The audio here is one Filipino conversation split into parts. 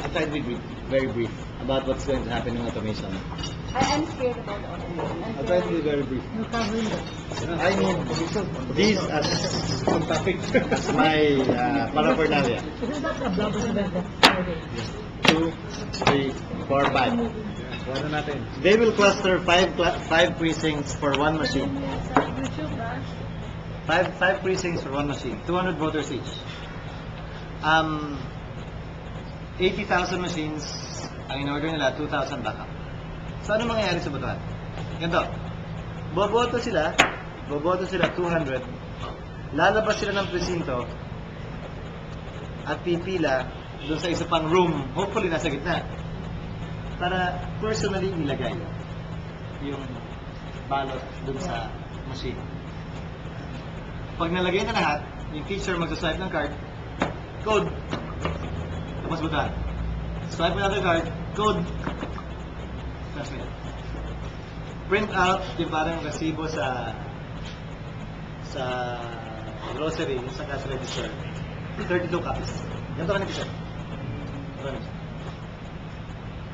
I'll try to be very brief about what's going to happen in automation. I'm scared about automation. I'll try to be very brief. I need these as my paraphernalia. 2, 3, 4, 5. They will cluster five precincts for one machine. Five precincts for one machine. 200 voters each. 80,000 machines ang in-order nila, 2,000 backup. So, ano mangyayari sa botohan? Ganito. Boboto sila 200, lalabas sila ng presinto, at pipila doon sa isa pang room, hopefully nasa gitna, para personally ilagay yung ballot doon sa machine. Pag nalagay na lahat, yung teacher magsaswipe ng card, code, tapos botohan. Swipe another card, code, transmit. Print out yung parang resibo sa grocery, sa cash register. 32 copies. Ganito ka nag-isip.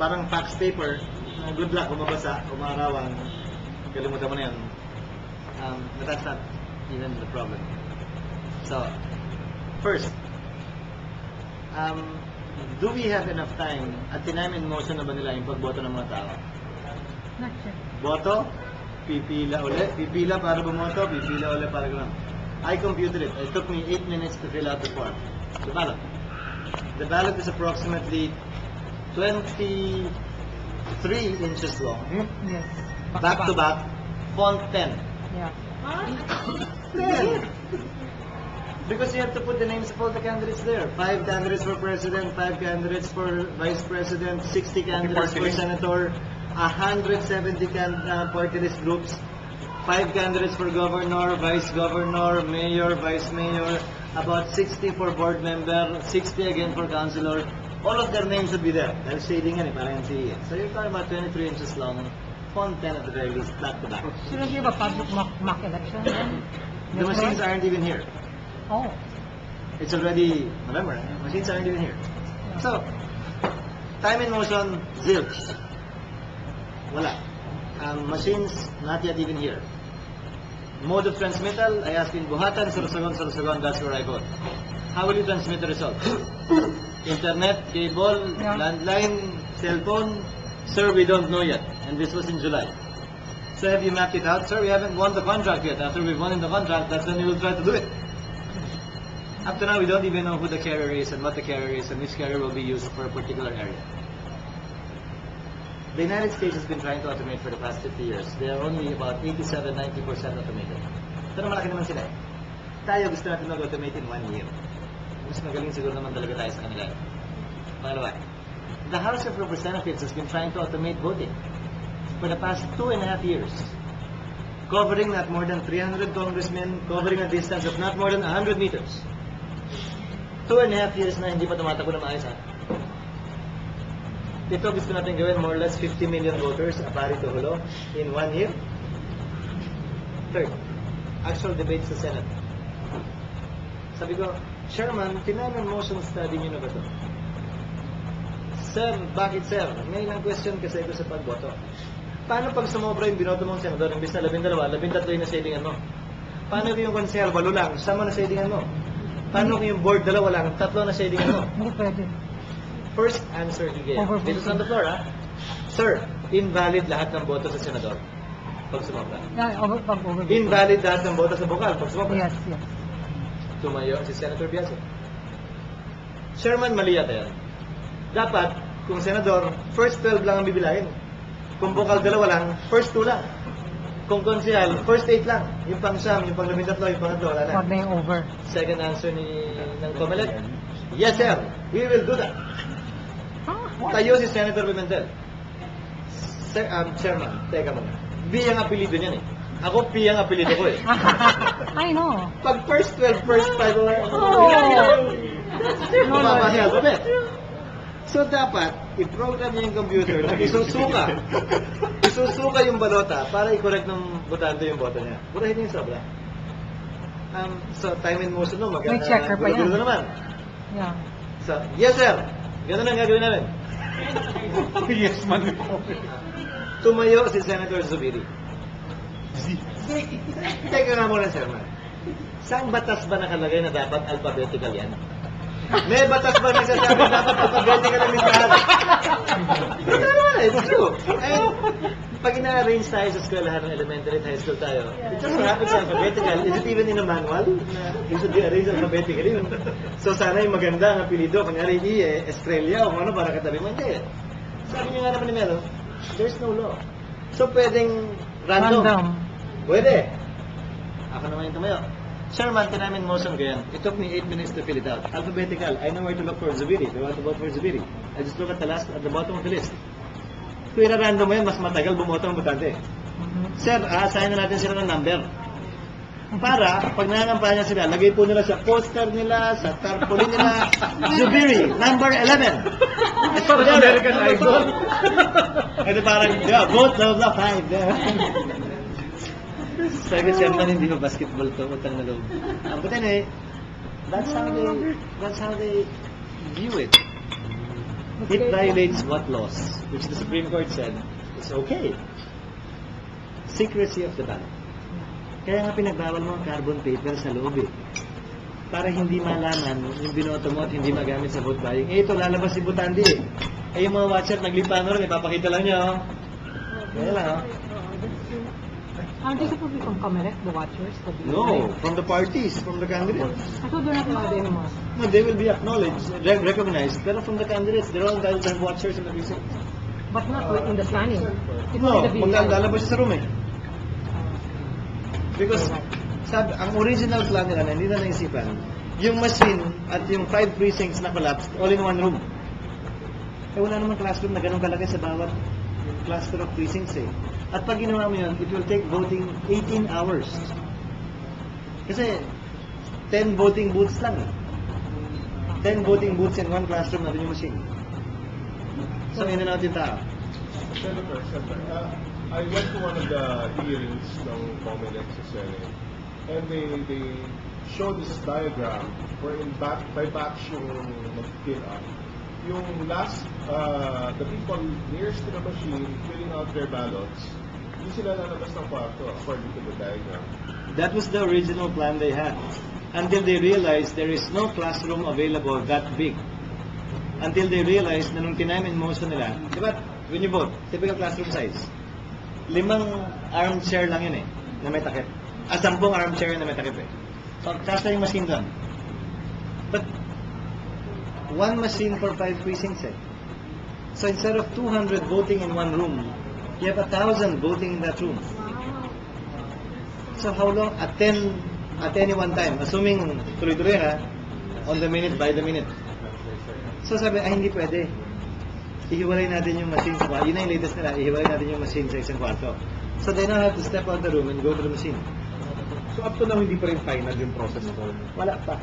Parang fax paper, good luck, kumabasa, kumarawan, kalimutan mo na yan. But that's not even the problem. So, first, do we have enough time at tinime in motion na ba nila yung pagboto ng mga tao? Not sure. Boto, pipila ulit, pipila para bumoto, pipila ulit para gano'n. I computed it. It took me 8 minutes to fill out the form. The ballot. The ballot is approximately 23 inches long. Yes. Back to back, font 10. Yeah. 10! Because you have to put the names of all the candidates there. 5 candidates for president, 5 candidates for vice president, 60 candidates for senator, 170 party list groups, 5 candidates for governor, vice governor, mayor, vice mayor, about 60 for board member, 60 again for councilor. All of their names would be there. Dahil shading yan, parang NCE. So you're talking about 23 inches long, font 10 at the very least, back to back. Shouldn't you have a public mock election then? The machines aren't even here. Oh. It's already November. Machines aren't even here. So, time in motion, zilch. Wala. Machines, not yet even here. Mode of transmittal, I asked in Buhatan, Sorsogon, that's where I vote. How will you transmit the result? Internet, cable, landline, cell phone? Sir, we don't know yet. And this was in July. So have you mapped it out? Sir, we haven't won the contract yet. After we've won in the contract, that's when we will try to do it. Up to now, we don't even know who the carrier is and what the carrier is and which carrier will be used for a particular area. The United States has been trying to automate for the past 50 years. They are only about 87-90% automated. Pero malaki naman sila. Tayo gusto natin mag-automate in 1 year. Mas magaling siguro naman talaga tayo sa kanila. Pangalawa, the House of Representatives has been trying to automate voting for the past 2.5 years. Covering not more than 300 congressmen, covering a distance of not more than 100 meters. 2.5 years na hindi pa tumatakbo na maayos, ha? Ito gusto natin gawin more or less 50 million voters apari to hulo in 1 year. Third, actual debate sa Senate. Sabi ko, Chairman, tinanong motion study niyo na ba ito? Sir, bakit sir? May ilang question kasi ito sa pagboto. Paano pag sumobra yung binoto mong senador, imbis na 12, 13 yung nasadingan mo? Paano kung yung konsehal, 8 lang, sama na sadingan mo? Paano kung yung board, 2 lang, 3 na sadingan mo? Hindi pwede. First answer he gave. This is on the floor, ha? Sir, invalid lahat ng boto sa senador pag sumobra. Invalid lahat ng boto sa bukal pag sumobra. Yes, yes. Tumayo si Senator Biaso. Chairman, mali yata yan. Dapat, kung senador, first 12 lang ang bibilahin. Kung bukal 2 lang, first 2 lang. Kung konsehal, first 8 lang. Yung pang-siyam, yung pang-13, yung pang-3, wala na. Huwag na yung over. Second answer ng COMELEC, yes sir, we will do that. Tayo si Senator Pimentel. Chairman, teka muna. B ang apelido niyan eh. Ako P ang apelido ko eh. I know. Pag first 12, first 5, mababa si alphabet. So dapat, i-program niya yung computer na isusuka yung balota para i-correct ng botante yung boto niya. Burahin niya yung sobra. So time in motion no, May checker pa yan. naman. Yeah. So, yes sir, Ganun ang gagawin namin. Yes, man. Tumayo si Senator Zubiri. Teka nga muna, sir, man. Saan batas ba nakalagay na dapat alphabetical yan? May batas ba nagsasabi dapat alphabetical ang listahan? Ito naman, it's true. And pag ina-arrange tayo sa eskwelahan ng elementary at high school tayo, it just happens alphabetical. Is it even in a manual? It should be arranged alphabetically. So sana yung maganda ang apelido, kunyari Estrella o ano para katabi mo. Hindi. Sabi niyo nga naman ni Melo, there's no law. So pwedeng random. Pwede. Ako naman yung tumayo. Chairman, tinamin motion ko yan. It took me 8 minutes to fill it out. Alphabetical. I know where to look for Zubiri. If I want to vote for Zubiri. I just look at the bottom of the list. Kung ira-random mo yan, mas matagal bumoto ang butante. Sir, assign na natin sila ng number. Para, pag nangangampanya sila, lagay po nila sa poster nila, sa tarpaulin nila, Zubiri, number 11. It's parang American Idol. Ito parang, yeah, vote blah 5. Sabi ko, chairman, hindi mo basketball to, utang na loob. But anyway, that's how they view it. It violates what laws, which the Supreme Court said is okay. Secrecy of the ballot. Kaya nga pinagbawal mo ang carbon paper sa loob eh. Para hindi malaman yung binoto mo at hindi magamit sa vote buying. Eh ito, lalabas si Butandi eh. Eh yung mga watcher, naglipa na rin, ipapakita lang niya oh. Kaya lang oh. Aren't they supposed to be from Comelec, the watchers? No, from the parties, from the candidates. I thought they're not allowed anymore. No, they will be acknowledged, recognized. Pero from the candidates, they're all entitled to have watchers in the precinct. But not in the planning. It's No, in the VDI. maglalabas siya sa room eh. Because, ang original plan nila na hindi na naisipan, yung machine at yung 5 precincts na collapsed all in one room. Eh wala namang classroom na ganun kalaki sa bawat cluster of precincts eh. At pag ginawa mo yun, it will take voting 18 hours. Kasi 10 voting booths lang eh. 10 voting booths in one classroom na rin yung machine. So, in and out yung tao. Senator, I went to one of the hearings ng Comelec sa Senate, and they showed this diagram wherein by batch yung mag-fill up. Yung last, the people nearest to the machine filling out their ballots, hindi sila lalabas ng kwarto according to the diagram. That was the original plan they had. Until they realized there is no classroom available that big. Until they realized na nung tinamin motion nila, di ba, when you vote, typical classroom size, 5 armchair lang yun eh, na may takip. 10 armchair na may takip eh. So, kasya yung machine doon. But, one machine for 5 precincts eh. So, instead of 200 voting in one room, you have 1,000 voting in that room. So, how long? At any one time, assuming tuloy-tuloy ha, on the minute, by the minute. So sabi, hindi pwede. Ihiwalay natin yung machine sa kwarto. Yun na yung latest nila, ihiwalay natin yung machine sa isang kwarto. So they now have to step out the room and go to the machine. So up to now, hindi pa rin final yung process ko. Wala pa.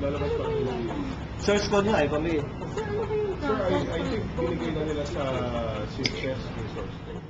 Lalabas pa rin yung Source code nyo ay pamili. Sir, I think binigay na nila sa CSS yung source code.